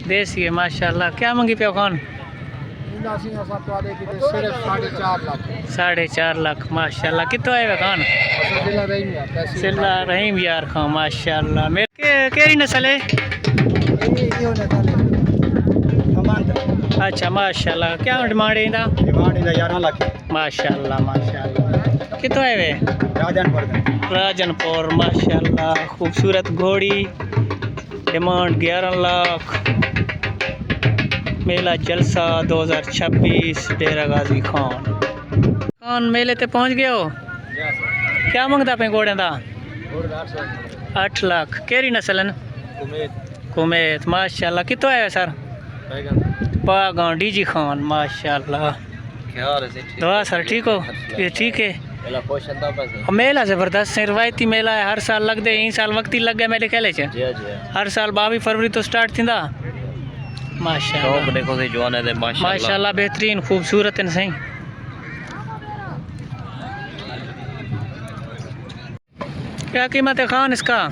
देसी है माशाल्लाह। क्या मंगी पे कौन? 4.5 लाख माशाल्लाह। कितो आएगा कौन? सिला रहीम यार खां माशाल्लाह। मेरे केरी नस्ल है? अच्छा माशाल्लाह। क्या डिमांड है इंदा? डिमांड 11 लाख माशाल्लाह माशाल्लाह। कितो आए वे? राजनपुर माशाल्लाह। खूबसूरत घोड़ी, डिमांड 11 लाख। मेला जलसा 2026 डेरा गाजी खान। खान मेले ते पहुंच गए हो? क्या मंगता पे घोड़े का? 8 लाख। केरी नस्ल? कुमेत माशाल्लाह। कितो आया सर? पागां डीजी खान माशाल्लाह। दुआ सर ठीक हो? ये ठीक है। मेला जबरदस्त है, रिवायती मेला है। हर साल लगते हैं। साल वक्त ही लग गया मेरे ख्याल से। हर साल 22 फरवरी तो स्टार्ट थी माशाल्लाह। माशाल्लाह बेहतरीन खूबसूरत है सही। क्या कीमत है खान इसका?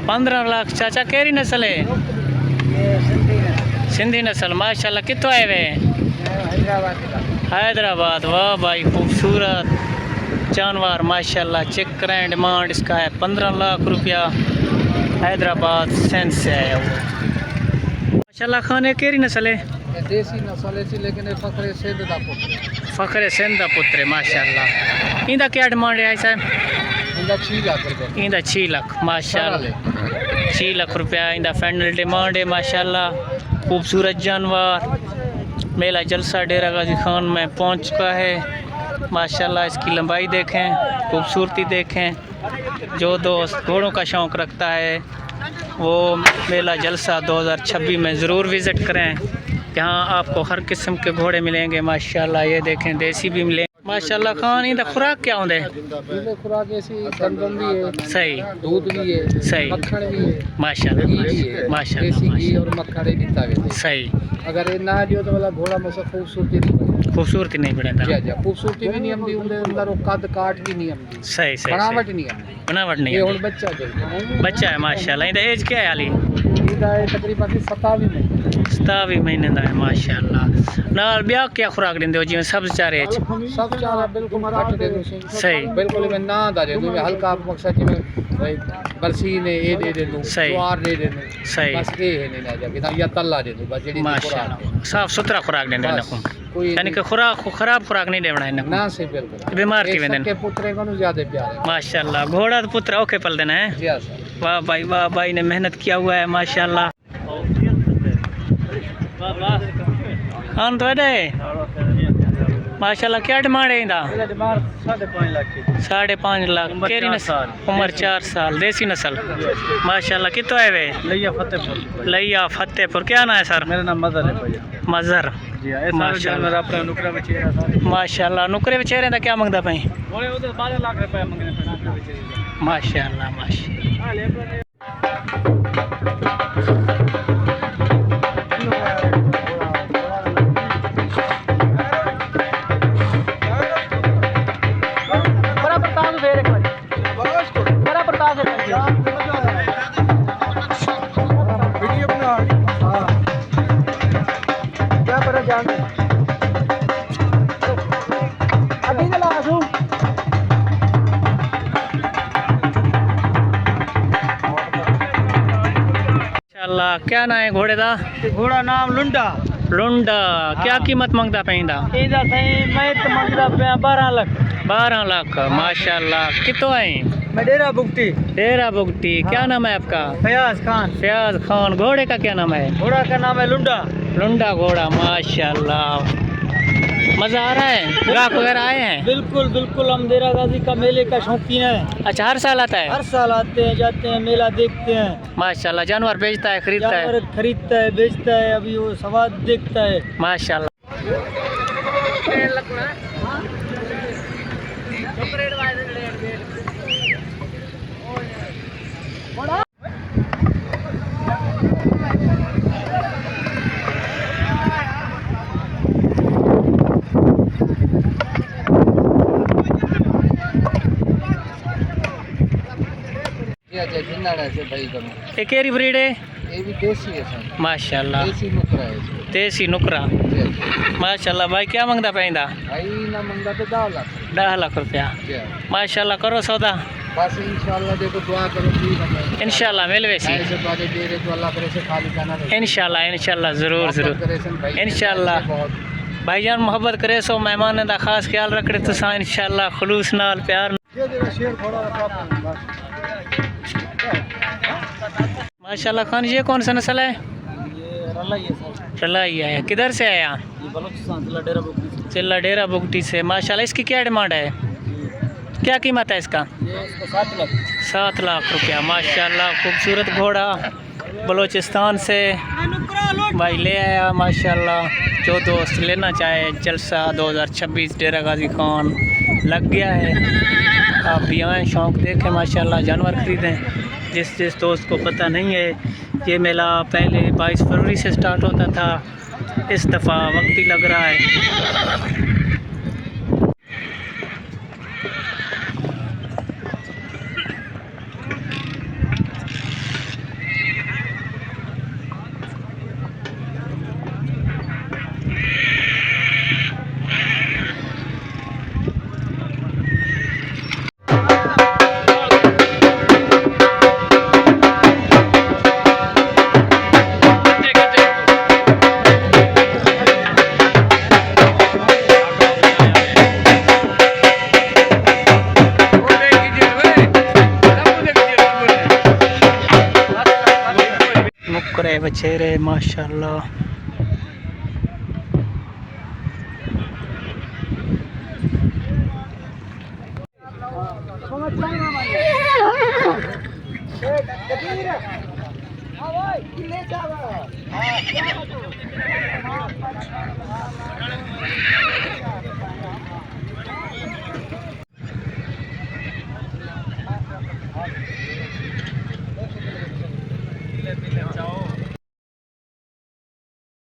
15 लाख। चाचा केरी नस्ल है? सिंधी नस्ल माशाल्लाह। कितो आए वे? हैदराबाद। वाह भाई खूबसूरत जानवर माशाल्लाह। चेक करें, डिमांड इसका है 15 लाख रुपया। हैदराबाद सेंस से आया हुआ माशाल्लाह। खाने केरी नस्ल है? देसी नस्ल है लेकिन फखरे सिंध दा पुत्र। फखरे सिंध दा पुत्र माशाल्लाह। इंदा क्या डिमांड है साहब? इंदा 6 लाख रुपया। इंदा 6 लाख माशाल्लाह। 6 लाख रुपया इंदा फाइनल डिमांड है माशाल्लाह। खूबसूरत जानवर मेला जलसा डेरा गाजी खान में पहुंच चुका है माशाल्लाह। इसकी लंबाई देखें, खूबसूरती देखें। जो दोस्त घोड़ों का शौक़ रखता है वो मेला जलसा 2026 में ज़रूर विज़िट करें। यहाँ आपको हर किस्म के घोड़े मिलेंगे माशाल्लाह। ये देखें देसी भी मिलेंगे माशाल्लाह। खान इंदा खुराक क्या होंगे? खुराक ऐसी गंदम भी है, सही दूध भी है, सही मक्खन भी है माशाल्लाह माशाल्लाह। देसी घी और मक्खन ही दिता है सही। अगर ये ना दियो तो वाला घोड़ा में से खूबसूरती नहीं खूबसूरती नहीं बढ़ेगा। खूबसूरती भी नहीं आती उनके अंदर, वो कद काट भी नहीं आती। सही सही बनावट नहीं आती। बनावट नहीं ये है। और बच्चा बच्चा है माशाल्लाह। इंदा एज क्या है हाली? तकरीबन 27 महीने 27 महीने का है माशाल्लाह। नाल ब्याह क्या खुराक देंदे हो? जिवें सब्ज चारे सब चारा बिल्कुल घट दे दो सही बिल्कुल में ना दा दे दो हल्का मकसद जिवें भाई बरसी ने ए दे दे दो सही। ज्वार दे दे सही बस ये है नहीं ना जा या तल्ला दे दो बस जेडी माशाल्लाह। साफ सुथरा खुराक देंदे इनको, कोई यानी कि खुराक खराब खुराक नहीं देना इनको ना से बिल्कुल बीमार थी वेंदे के पुत्रे को ज्यादा प्यार है माशाल्लाह। घोड़ा तो पुत्र ओके पल देना है। जी हां सर। वाह भाई ने मेहनत किया हुआ है माशाल्लाह। खान तो है माशाल्लाह। क्या डिमांड है इंदा? 5.5 लाख। केरी नस्ल? उम्र 4 साल। देसी नस्ल माशाल्लाह। कितो आए वे? लैया फतेहपुर। क्या नाम है सर? मेरा नाम मजहर है भैया। मजहर माशाल्लाह। माशाल्लाह। नुकरे बचेरे का क्या मंगदा पई? 12 लाख रुपया मंगने माशाल्लाह माशाल्लाह। क्या नाम है घोड़े का? घोड़ा नाम लुंडा। लुंडा। क्या कीमत मंगता पे इंदा? इंदा सही मैं तो मंगदा पे 12 लाख। 12 लाख माशाल्लाह। कितो आए? मैं डेरा बुगटी। डेरा बुगटी। क्या नाम है आपका? फयाज खान। फयाज खान। घोड़े का क्या नाम है? घोड़ा का नाम है लुंडा। लुंडा घोड़ा माशाल्लाह। मज़ा आ रहा है? ग्राहक वगैरह आए हैं? बिल्कुल बिल्कुल। हम डेरा गाजी का मेले का शौकीन है। अच्छा हर साल आता है? हर साल आते हैं, जाते हैं, मेला देखते हैं माशाल्लाह। जानवर बेचता है खरीदता है? खरीदता है, बेचता है, अभी वो सवाद देखता है माशाल्लाह। चाहे जिंदाड़ा से भाई कम ये केरी ब्रीड है? ये भी देसी है सर, माशाल्लाह देसी नुकरा है इसमें। देसी नुकरा। जी। माशाल्लाह भाई क्या मंगता पैंदा? भाई ना मंगा तो 10 लाख। 10 लाख रुपया। जी। माशाल्लाह करो सौदा। बस इंशाल्लाह देखो दुआ करो ठीक है। इंशाल्लाह मिल वैसी। ऐसे बातें दे रहे तो अल्लाह करे से खाली जाना रहे। इंशाल्लाह ज़रूर ज़रूर इंशाल्लाह। भाईजान मोहब्बत करे सो मेहमान का खास ख्याल रखते तुसा इंशाल्लाह खलूस नाल प्यार। माशाल्लाह खान ये कौन सा नस्ल है? ये रलाई है सर। रलाई है। किधर से आया? ये बलूचिस्तान जिला डेरा बुगटी से। चिल्ला डेरा बुगटी से। माशाल्लाह इसकी क्या डिमांड है? क्या कीमत है इसका? ये इसका 7 लाख। 7 लाख रुपया। माशाल्लाह खूबसूरत घोड़ा बलूचिस्तान से भाई ले आया माशाल्लाह। जो दोस्त लेना चाहे जलसा 2026 डेरा गाजी खान लग गया है। आप भी आएँ, शौक़ देखें माशाल्लाह, जानवर ख़रीदें। जिस दोस्त को पता नहीं है ये मेला पहले 22 फरवरी से स्टार्ट होता था, इस दफ़ा वक्त ही लग रहा है। नुकरे बछेरे माशाल्लाह।